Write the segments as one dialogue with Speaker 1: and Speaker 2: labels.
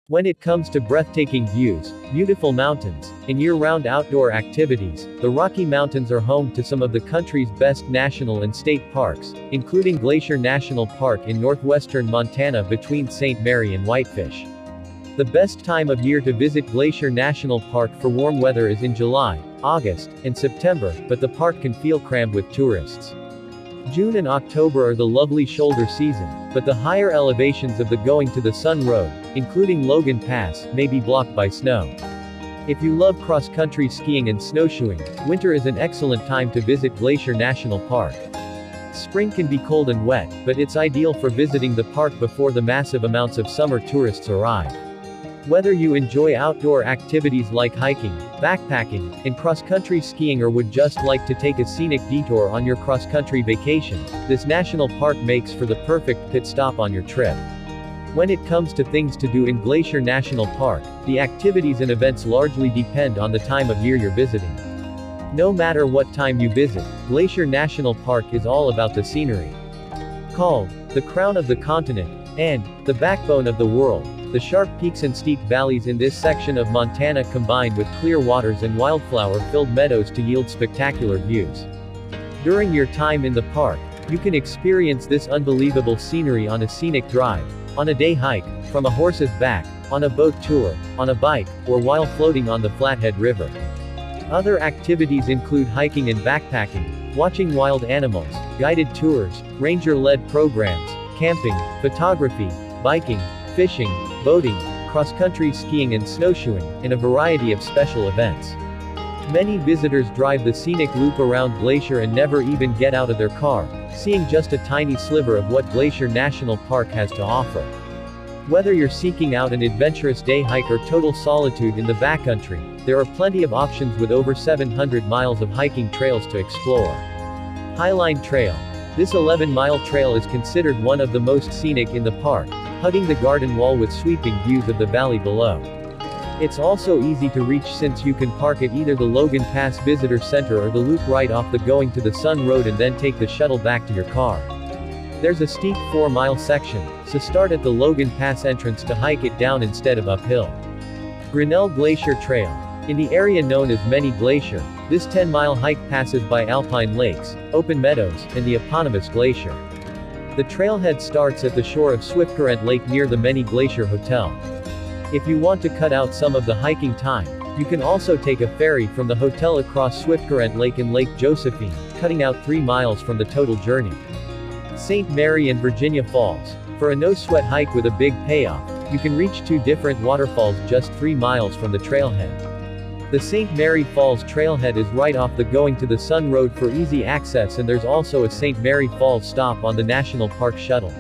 Speaker 1: When it comes to breathtaking views, beautiful mountains, and year-round outdoor activities, the Rocky Mountains are home to some of the country's best national and state parks, including Glacier National Park in northwestern Montana between St. Mary and Whitefish. The best time of year to visit Glacier National Park for warm weather is in July, August, and September, but the park can feel crammed with tourists. June and October are the lovely shoulder season, but the higher elevations of the Going to the Sun Road, including Logan Pass, may be blocked by snow. If you love cross-country skiing and snowshoeing, winter is an excellent time to visit Glacier National Park. Spring can be cold and wet, but it's ideal for visiting the park before the massive amounts of summer tourists arrive. Whether you enjoy outdoor activities like hiking, backpacking, and cross-country skiing or would just like to take a scenic detour on your cross-country vacation, this national park makes for the perfect pit stop on your trip. When it comes to things to do in Glacier National Park, the activities and events largely depend on the time of year you're visiting. No matter what time you visit, Glacier National Park is all about the scenery. Called the crown of the continent and the backbone of the world, the sharp peaks and steep valleys in this section of Montana combine with clear waters and wildflower-filled meadows to yield spectacular views. During your time in the park, you can experience this unbelievable scenery on a scenic drive, on a day hike, from a horse's back, on a boat tour, on a bike, or while floating on the Flathead River. Other activities include hiking and backpacking, watching wild animals, guided tours, ranger-led programs, camping, photography, biking, fishing, boating, cross-country skiing and snowshoeing, and a variety of special events. Many visitors drive the scenic loop around Glacier and never even get out of their car, seeing just a tiny sliver of what Glacier National Park has to offer. Whether you're seeking out an adventurous day hike or total solitude in the backcountry, there are plenty of options with over 700 miles of hiking trails to explore. Highline Trail. This 11-mile trail is considered one of the most scenic in the park, hugging the garden wall with sweeping views of the valley below. It's also easy to reach since you can park at either the Logan Pass Visitor Center or the loop right off the Going to the Sun Road and then take the shuttle back to your car. There's a steep 4-mile section, so start at the Logan Pass entrance to hike it down instead of uphill. Grinnell Glacier Trail. In the area known as Many Glacier, this 10-mile hike passes by alpine lakes, open meadows, and the eponymous glacier. The trailhead starts at the shore of Swiftcurrent Lake near the Many Glacier Hotel. If you want to cut out some of the hiking time, you can also take a ferry from the hotel across Swiftcurrent Lake and Lake Josephine, cutting out 3 miles from the total journey. St. Mary and Virginia Falls. For a no-sweat hike with a big payoff, you can reach 2 different waterfalls just 3 miles from the trailhead. The St. Mary Falls trailhead is right off the Going to the Sun Road for easy access, and there's also a St. Mary Falls stop on the National Park Shuttle.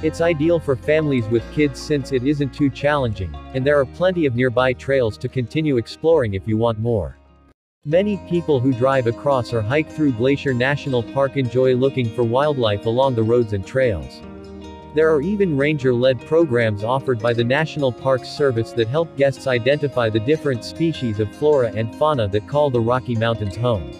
Speaker 1: It's ideal for families with kids since it isn't too challenging, and there are plenty of nearby trails to continue exploring if you want more. Many people who drive across or hike through Glacier National Park enjoy looking for wildlife along the roads and trails. There are even ranger-led programs offered by the National Parks Service that help guests identify the different species of flora and fauna that call the Rocky Mountains home.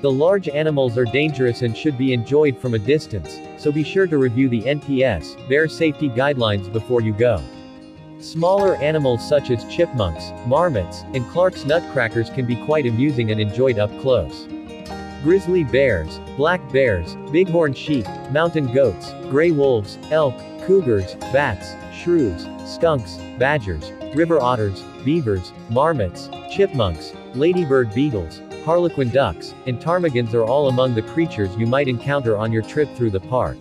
Speaker 1: The large animals are dangerous and should be enjoyed from a distance, so be sure to review the NPS Bear Safety Guidelines before you go. Smaller animals such as chipmunks, marmots, and Clark's nutcrackers can be quite amusing and enjoyed up close. Grizzly bears, black bears, bighorn sheep, mountain goats, gray wolves, elk, cougars, bats, shrews, skunks, badgers, river otters, beavers, marmots, chipmunks, ladybird beetles, harlequin ducks, and ptarmigans are all among the creatures you might encounter on your trip through the park.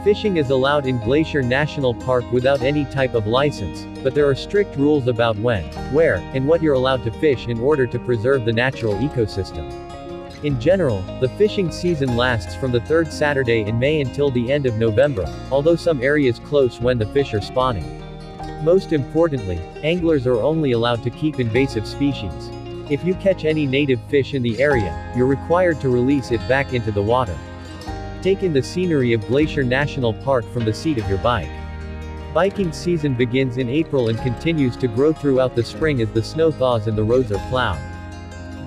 Speaker 1: Fishing is allowed in Glacier National Park without any type of license, but there are strict rules about when, where, and what you're allowed to fish in order to preserve the natural ecosystem. In general, the fishing season lasts from the 3rd Saturday in May until the end of November, although some areas close when the fish are spawning. Most importantly, anglers are only allowed to keep invasive species. If you catch any native fish in the area, you're required to release it back into the water. Take in the scenery of Glacier National Park from the seat of your bike. Biking season begins in April and continues to grow throughout the spring as the snow thaws and the roads are plowed.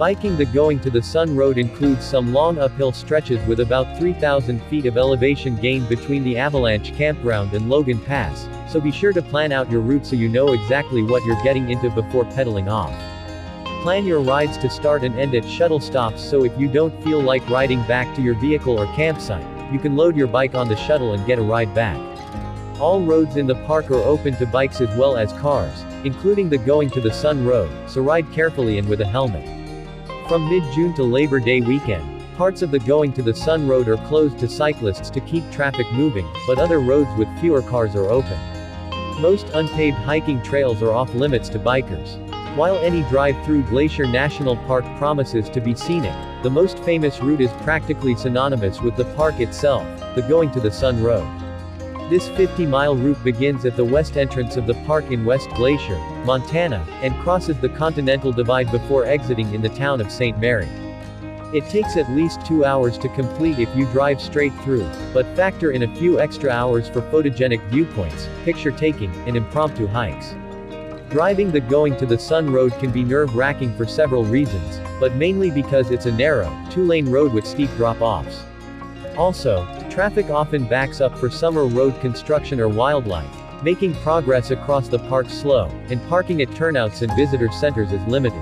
Speaker 1: Biking. The Going to the Sun Road includes some long uphill stretches with about 3,000 feet of elevation gain between the Avalanche Campground and Logan Pass, so be sure to plan out your route so you know exactly what you're getting into before pedaling off. Plan your rides to start and end at shuttle stops, so if you don't feel like riding back to your vehicle or campsite, you can load your bike on the shuttle and get a ride back. All roads in the park are open to bikes as well as cars, including the Going to the Sun Road, so ride carefully and with a helmet. From mid-June to Labor Day weekend, parts of the Going to the Sun Road are closed to cyclists to keep traffic moving, but other roads with fewer cars are open. Most unpaved hiking trails are off limits to bikers. While any drive through Glacier National Park promises to be scenic, the most famous route is practically synonymous with the park itself, the Going to the Sun Road. This 50-mile route begins at the west entrance of the park in West Glacier, Montana, and crosses the Continental Divide before exiting in the town of St. Mary. It takes at least 2 hours to complete if you drive straight through, but factor in a few extra hours for photogenic viewpoints, picture taking, and impromptu hikes. Driving the Going to the Sun Road can be nerve-wracking for several reasons, but mainly because it's a narrow, two-lane road with steep drop-offs. Also, traffic often backs up for summer road construction or wildlife, making progress across the park slow, and parking at turnouts and visitor centers is limited.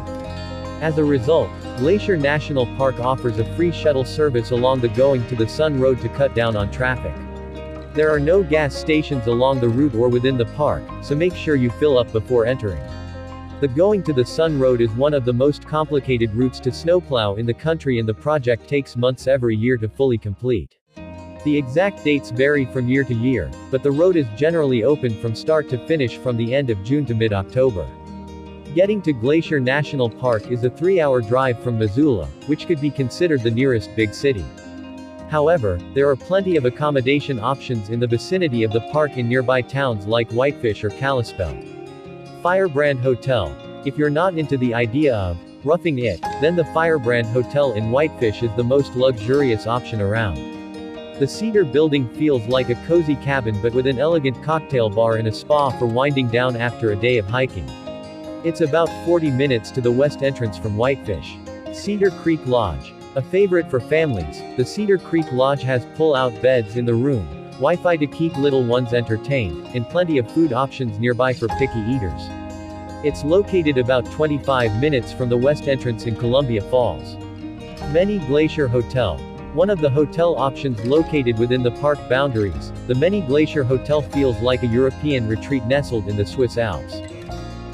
Speaker 1: As a result, Glacier National Park offers a free shuttle service along the Going to the Sun Road to cut down on traffic. There are no gas stations along the route or within the park, so make sure you fill up before entering. The Going to the Sun Road is one of the most complicated routes to snowplow in the country, and the project takes months every year to fully complete. The exact dates vary from year to year, but the road is generally open from start to finish from the end of June to mid-October. Getting to Glacier National Park is a 3-hour drive from Missoula, which could be considered the nearest big city. However, there are plenty of accommodation options in the vicinity of the park in nearby towns like Whitefish or Kalispell. Firebrand Hotel. If you're not into the idea of roughing it, then the Firebrand Hotel in Whitefish is the most luxurious option around. The Cedar Building feels like a cozy cabin but with an elegant cocktail bar and a spa for winding down after a day of hiking. It's about 40 minutes to the west entrance from Whitefish. Cedar Creek Lodge. A favorite for families, the Cedar Creek Lodge has pull-out beds in the room, Wi-Fi to keep little ones entertained, and plenty of food options nearby for picky eaters. It's located about 25 minutes from the west entrance in Columbia Falls. Many Glacier Hotel. One of the hotel options located within the park boundaries, the Many Glacier Hotel feels like a European retreat nestled in the Swiss Alps.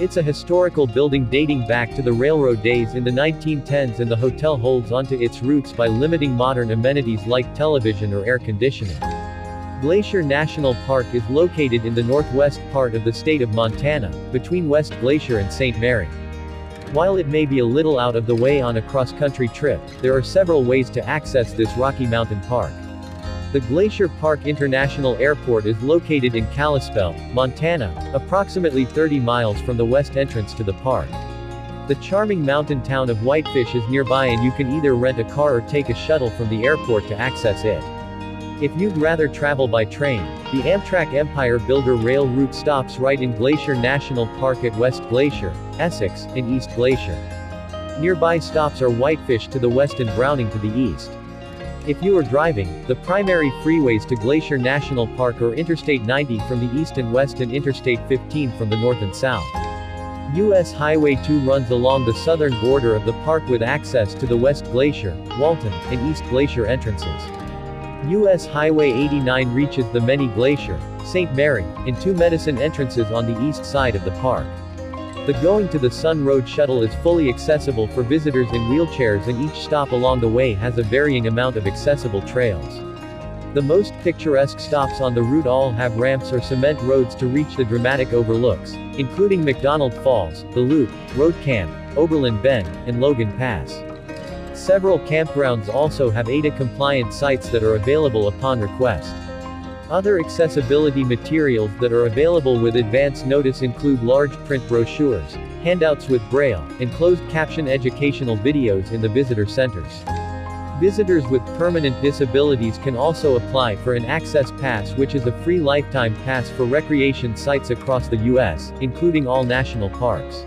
Speaker 1: It's a historical building dating back to the railroad days in the 1910s, and the hotel holds onto its roots by limiting modern amenities like television or air conditioning. Glacier National Park is located in the northwest part of the state of Montana, between West Glacier and St. Mary. While it may be a little out of the way on a cross-country trip, there are several ways to access this Rocky Mountain park. The Glacier Park International Airport is located in Kalispell, Montana, approximately 30 miles from the west entrance to the park. The charming mountain town of Whitefish is nearby, and you can either rent a car or take a shuttle from the airport to access it. If you'd rather travel by train, the Amtrak Empire Builder Rail route stops right in Glacier National Park at West Glacier, Essex, and East Glacier. Nearby stops are Whitefish to the west and Browning to the east. If you are driving, the primary freeways to Glacier National Park are Interstate 90 from the east and west and Interstate 15 from the north and south. U.S. Highway 2 runs along the southern border of the park with access to the West Glacier, Walton, and East Glacier entrances. U.S. Highway 89 reaches the Many Glacier, St. Mary, and Two Medicine entrances on the east side of the park. The Going to the Sun Road shuttle is fully accessible for visitors in wheelchairs, and each stop along the way has a varying amount of accessible trails. The most picturesque stops on the route all have ramps or cement roads to reach the dramatic overlooks, including McDonald Falls, The Loop, Road Camp, Oberlin Bend, and Logan Pass. Several campgrounds also have ADA-compliant sites that are available upon request. Other accessibility materials that are available with advance notice include large print brochures, handouts with Braille, and closed caption educational videos in the visitor centers. Visitors with permanent disabilities can also apply for an Access Pass, which is a free lifetime pass for recreation sites across the U.S., including all national parks.